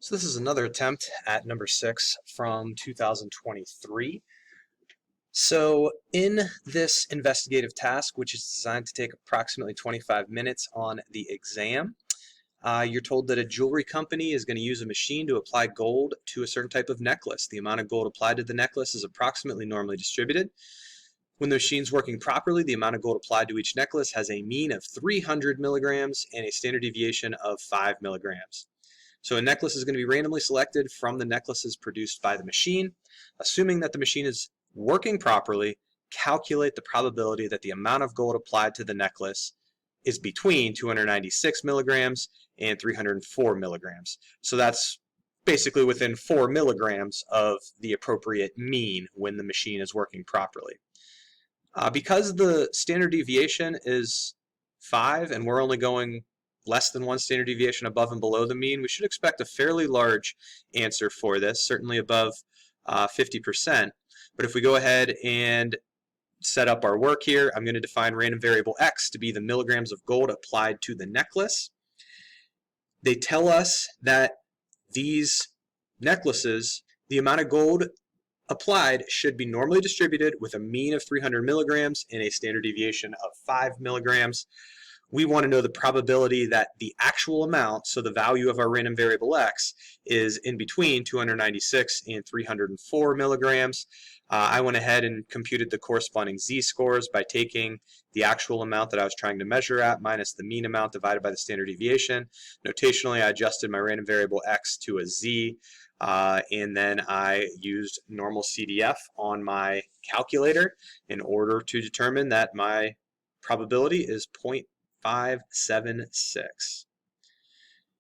So this is another attempt at number 6 from 2023. So in this investigative task, which is designed to take approximately 25 minutes on the exam, you're told that a jewelry company is going to use a machine to apply gold to a certain type of necklace. The amount of gold applied to the necklace is approximately normally distributed. When the machine's working properly, the amount of gold applied to each necklace has a mean of 300 milligrams and a standard deviation of 5 milligrams. So a necklace is going to be randomly selected from the necklaces produced by the machine. Assuming that the machine is working properly, calculate the probability that the amount of gold applied to the necklace is between 296 milligrams and 304 milligrams. So that's basically within 4 milligrams of the appropriate mean when the machine is working properly. Because the standard deviation is 5 and we're only going less than 1 standard deviation above and below the mean, we should expect a fairly large answer for this, certainly above 50%. But if we go ahead and set up our work here, I'm going to define random variable x to be the milligrams of gold applied to the necklace. They tell us that these necklaces, the amount of gold applied should be normally distributed with a mean of 300 milligrams and a standard deviation of 5 milligrams. We want to know the probability that the actual amount, so the value of our random variable x, is in between 296 and 304 milligrams. I went ahead and computed the corresponding z-scores by taking the actual amount that I was trying to measure at minus the mean amount divided by the standard deviation. Notationally, I adjusted my random variable x to a z, and then I used normal CDF on my calculator in order to determine that my probability is 0.576.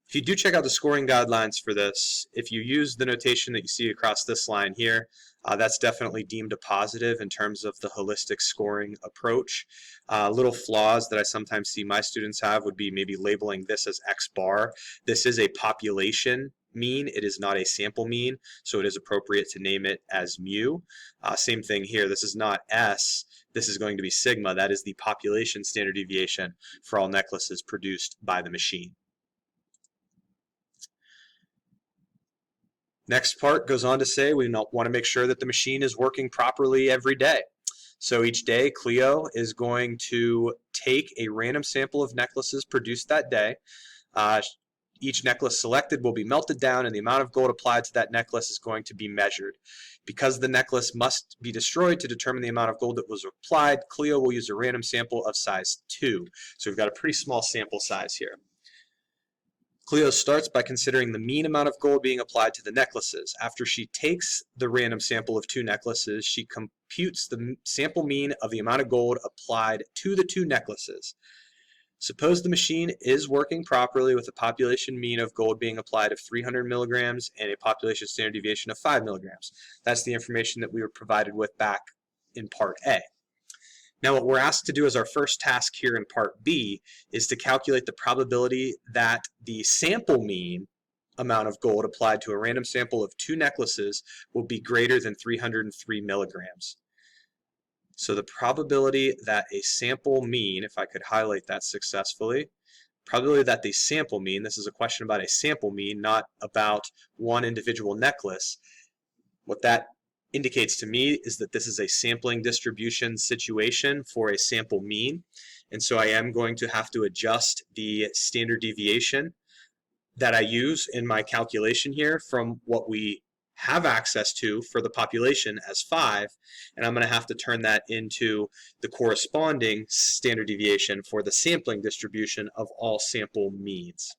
If you do check out the scoring guidelines for this, if you use the notation that you see across this line here, that's definitely deemed a positive in terms of the holistic scoring approach. Little flaws that I sometimes see my students have would be maybe labeling this as X bar. This is a population mean, it is not a sample mean, so it is appropriate to name it as mu. Same thing here, this is not S, this is going to be sigma. That is the population standard deviation for all necklaces produced by the machine. Next part goes on to say we want to make sure that the machine is working properly every day. So each day, Clio is going to take a random sample of necklaces produced that day. Each necklace selected will be melted down and the amount of gold applied to that necklace is going to be measured. Because the necklace must be destroyed to determine the amount of gold that was applied, Clio will use a random sample of size 2. So we've got a pretty small sample size here. Clio starts by considering the mean amount of gold being applied to the necklaces. After she takes the random sample of 2 necklaces, she computes the sample mean of the amount of gold applied to the 2 necklaces. Suppose the machine is working properly with a population mean of gold being applied of 300 milligrams and a population standard deviation of 5 milligrams. That's the information that we were provided with back in Part A. Now what we're asked to do as our first task here in Part B is to calculate the probability that the sample mean amount of gold applied to a random sample of 2 necklaces will be greater than 303 milligrams. So the probability that a sample mean, if I could highlight that successfully, probability that the sample mean, this is a question about a sample mean, not about one individual necklace. What that indicates to me is that this is a sampling distribution situation for a sample mean, and so I am going to have to adjust the standard deviation that I use in my calculation here from what we have access to for the population as 5, and I'm going to have to turn that into the corresponding standard deviation for the sampling distribution of all sample means.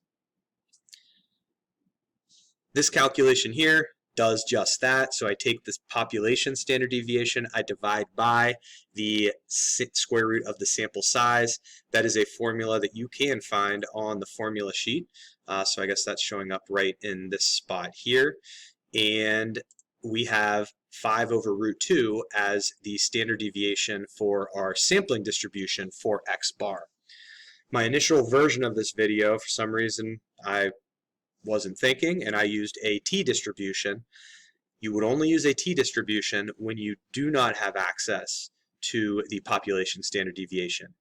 This calculation here does just that, so I take this population standard deviation, I divide by the square root of the sample size. That is a formula that you can find on the formula sheet, so I guess that's showing up right in this spot here. And we have 5 over root 2 as the standard deviation for our sampling distribution for X bar. My initial version of this video, for some reason I wasn't thinking, and I used a t-distribution. You would only use a t-distribution when you do not have access to the population standard deviation.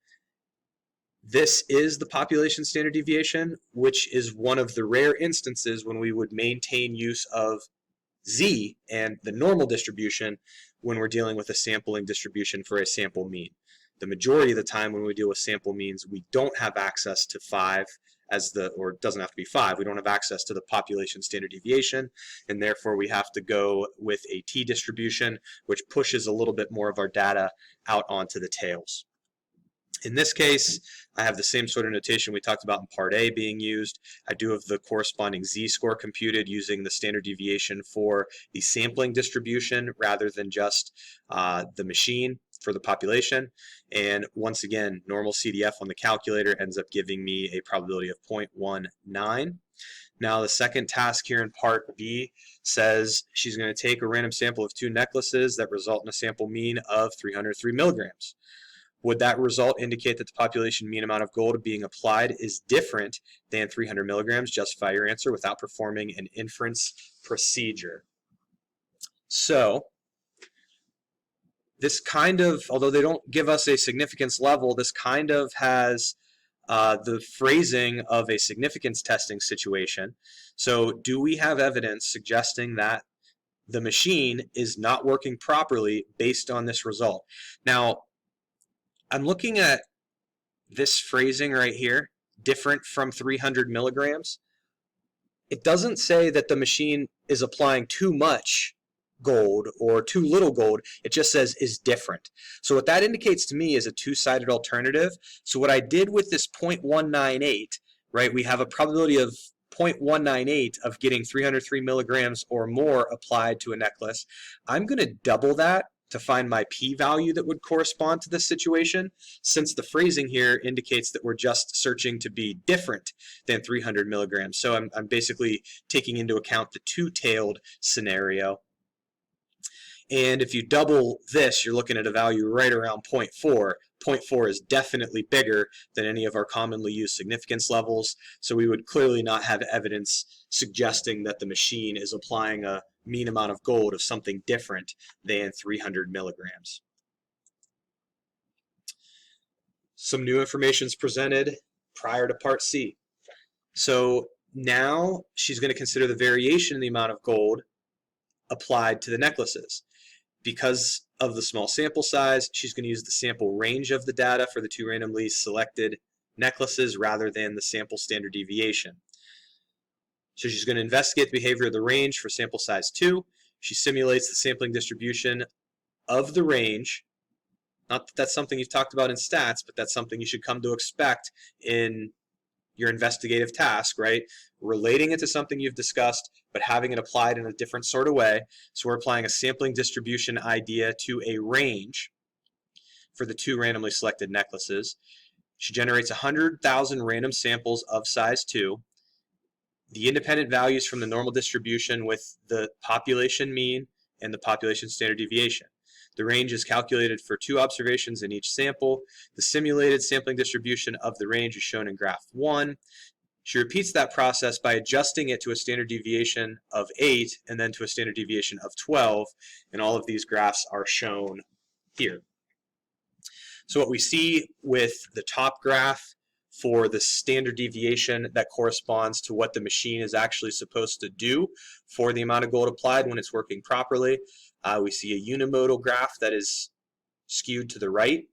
This is the population standard deviation, which is one of the rare instances when we would maintain use of Z and the normal distribution when we're dealing with a sampling distribution for a sample mean. The majority of the time when we deal with sample means, we don't have access to 5 or it doesn't have to be 5, we don't have access to the population standard deviation, and therefore we have to go with a t distribution, which pushes a little bit more of our data out onto the tails. In this case, I have the same sort of notation we talked about in Part A being used. I do have the corresponding z-score computed using the standard deviation for the sampling distribution rather than just the machine for the population. And once again, normal CDF on the calculator ends up giving me a probability of 0.19. Now the second task here in Part B says she's going to take a random sample of 2 necklaces that result in a sample mean of 303 milligrams. Would that result indicate that the population mean amount of gold being applied is different than 300 milligrams? Justify your answer without performing an inference procedure. So this kind of, although they don't give us a significance level, this kind of has the phrasing of a significance testing situation. So do we have evidence suggesting that the machine is not working properly based on this result? Now, I'm looking at this phrasing right here, different from 300 milligrams. It doesn't say that the machine is applying too much gold or too little gold. It just says is different. So what that indicates to me is a two-sided alternative. So what I did with this 0.198, right, we have a probability of 0.198 of getting 303 milligrams or more applied to a necklace. I'm going to double that to find my p-value that would correspond to this situation, since the phrasing here indicates that we're just searching to be different than 300 milligrams. So I'm basically taking into account the two-tailed scenario. And if you double this, you're looking at a value right around 0.4. 0.4 is definitely bigger than any of our commonly used significance levels, so we would clearly not have evidence suggesting that the machine is applying a mean amount of gold of something different than 300 milligrams. Some new information is presented prior to Part C. So now she's going to consider the variation in the amount of gold applied to the necklaces. Because of the small sample size, she's going to use the sample range of the data for the 2 randomly selected necklaces rather than the sample standard deviation. So she's going to investigate the behavior of the range for sample size 2. She simulates the sampling distribution of the range. Not that that's something you've talked about in stats, but that's something you should come to expect in your investigative task, right? Relating it to something you've discussed, but having it applied in a different sort of way. So we're applying a sampling distribution idea to a range for the 2 randomly selected necklaces. She generates 100,000 random samples of size 2. The independent values from the normal distribution with the population mean and the population standard deviation. The range is calculated for 2 observations in each sample. The simulated sampling distribution of the range is shown in graph 1. She repeats that process by adjusting it to a standard deviation of 8 and then to a standard deviation of 12, and all of these graphs are shown here. So what we see with the top graph for the standard deviation that corresponds to what the machine is actually supposed to do for the amount of gold applied when it's working properly. We see a unimodal graph that is skewed to the right.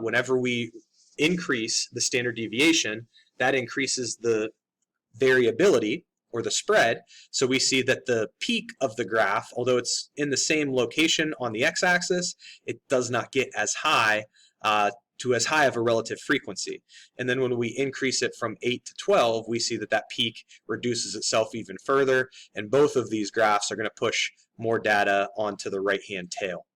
Whenever we increase the standard deviation, that increases the variability or the spread. So we see that the peak of the graph, although it's in the same location on the x-axis, it does not get as high to as high of a relative frequency. And then when we increase it from 8 to 12, we see that that peak reduces itself even further, and both of these graphs are going to push more data onto the right-hand tail.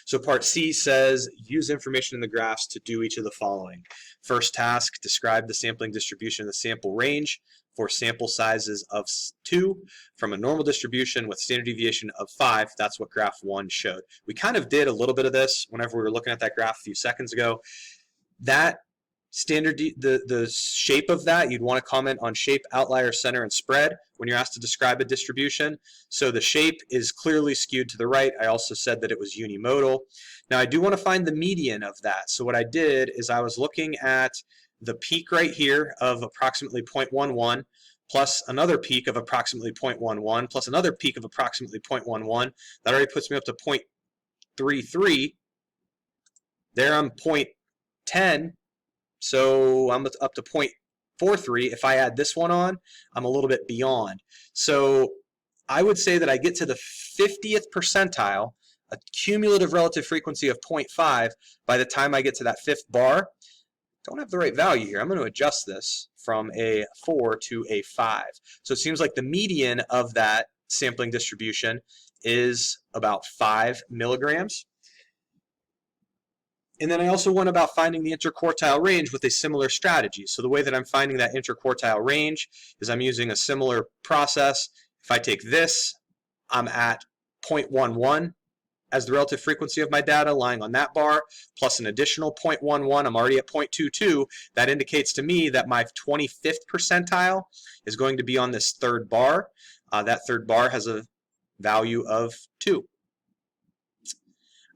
So Part C says, use information in the graphs to do each of the following. First task, describe the sampling distribution of the sample range for sample sizes of 2 from a normal distribution with standard deviation of 5. That's what graph 1 showed. We kind of did a little bit of this whenever we were looking at that graph a few seconds ago. That the shape of that, you'd want to comment on shape, outlier, center, and spread when you're asked to describe a distribution. So the shape is clearly skewed to the right. I also said that it was unimodal. Now I do want to find the median of that. So what I did is I was looking at the peak right here of approximately 0.11 plus another peak of approximately 0.11 plus another peak of approximately 0.11. That already puts me up to 0.33. There I'm 0.10. So I'm up to 0.43. If I add this one on, I'm a little bit beyond. So I would say that I get to the 50th percentile, a cumulative relative frequency of 0.5 by the time I get to that fifth bar. Don't have the right value here. I'm going to adjust this from a 4 to a 5. So it seems like the median of that sampling distribution is about 5 milligrams. And then I also went about finding the interquartile range with a similar strategy. So the way that I'm finding that interquartile range is I'm using a similar process. If I take this, I'm at 0.11 as the relative frequency of my data lying on that bar, plus an additional 0.11, I'm already at 0.22. That indicates to me that my 25th percentile is going to be on this third bar. That third bar has a value of 2.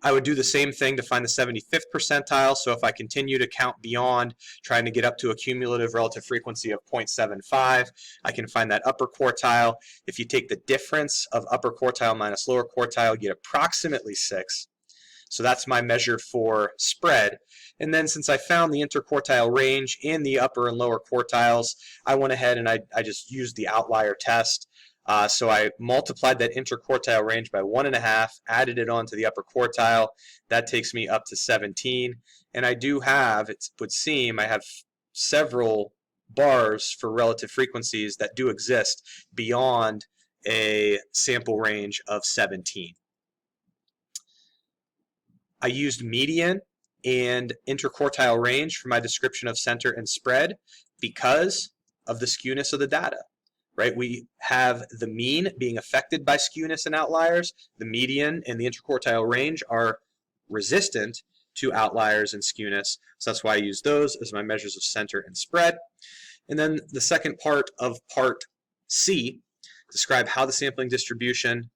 I would do the same thing to find the 75th percentile. So if I continue to count beyond, trying to get up to a cumulative relative frequency of 0.75, I can find that upper quartile. If you take the difference of upper quartile minus lower quartile, you get approximately 6. So that's my measure for spread. And then since I found the interquartile range in the upper and lower quartiles, I went ahead and I just used the outlier test. So I multiplied that interquartile range by 1.5, added it onto the upper quartile. That takes me up to 17. And I do have, it would seem, I have several bars for relative frequencies that do exist beyond a sample range of 17. I used median and interquartile range for my description of center and spread because of the skewness of the data. Right? We have the mean being affected by skewness and outliers. The median and the interquartile range are resistant to outliers and skewness. So that's why I use those as my measures of center and spread. And then the second part of part C, describe how the sampling distribution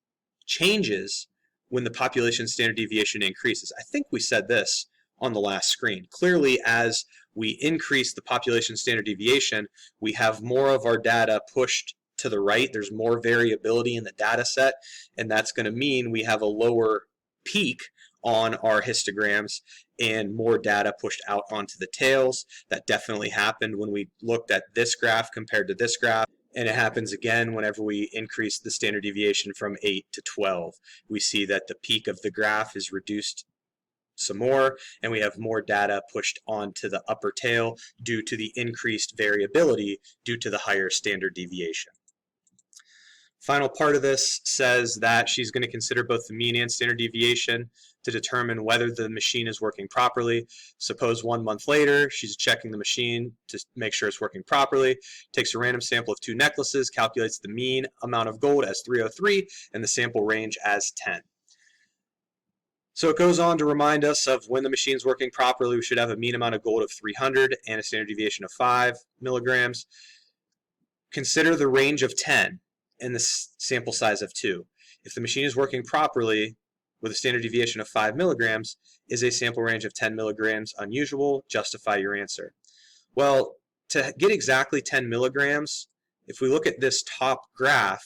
changes when the population standard deviation increases. I think we said this on the last screen. Clearly, as we increase the population standard deviation, we have more of our data pushed to the right. There's more variability in the data set, and that's going to mean we have a lower peak on our histograms and more data pushed out onto the tails. That definitely happened when we looked at this graph compared to this graph. And it happens again whenever we increase the standard deviation from 8 to 12. We see that the peak of the graph is reduced some more, and we have more data pushed onto the upper tail due to the increased variability due to the higher standard deviation. Final part of this says that she's going to consider both the mean and standard deviation to determine whether the machine is working properly. Suppose 1 month later, she's checking the machine to make sure it's working properly, takes a random sample of 2 necklaces, calculates the mean amount of gold as 303 and the sample range as 10. So it goes on to remind us of when the machine's working properly, we should have a mean amount of gold of 300 and a standard deviation of 5 milligrams. Consider the range of 10 and the sample size of 2. If the machine is working properly with a standard deviation of 5 milligrams, is a sample range of 10 milligrams unusual? Justify your answer. Well, to get exactly 10 milligrams, if we look at this top graph,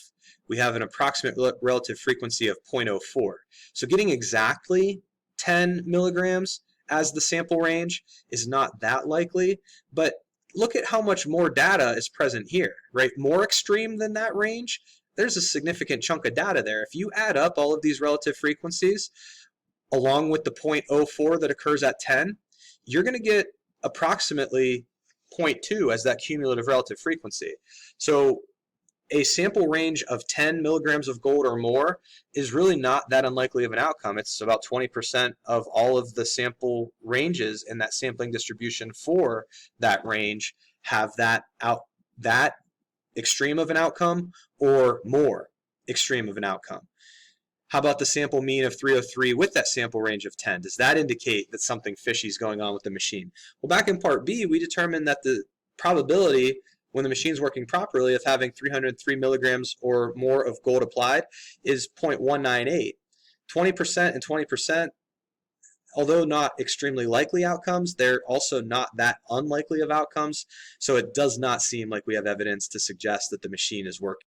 we have an approximate relative frequency of 0.04. So getting exactly 10 milligrams as the sample range is not that likely, but look at how much more data is present here, right? More extreme than that range, there's a significant chunk of data there. If you add up all of these relative frequencies, along with the 0.04 that occurs at 10, you're going to get approximately 0.2 as that cumulative relative frequency. So a sample range of 10 milligrams of gold or more is really not that unlikely of an outcome. It's about 20% of all of the sample ranges in that sampling distribution for that range have that extreme of an outcome or more extreme of an outcome. How about the sample mean of 303 with that sample range of 10? Does that indicate that something fishy is going on with the machine? Well, back in part B, we determined that the probability when the machine's working properly of having 303 milligrams or more of gold applied is 0.198. 20% and 20%, although not extremely likely outcomes, they're also not that unlikely of outcomes. So it does not seem like we have evidence to suggest that the machine is working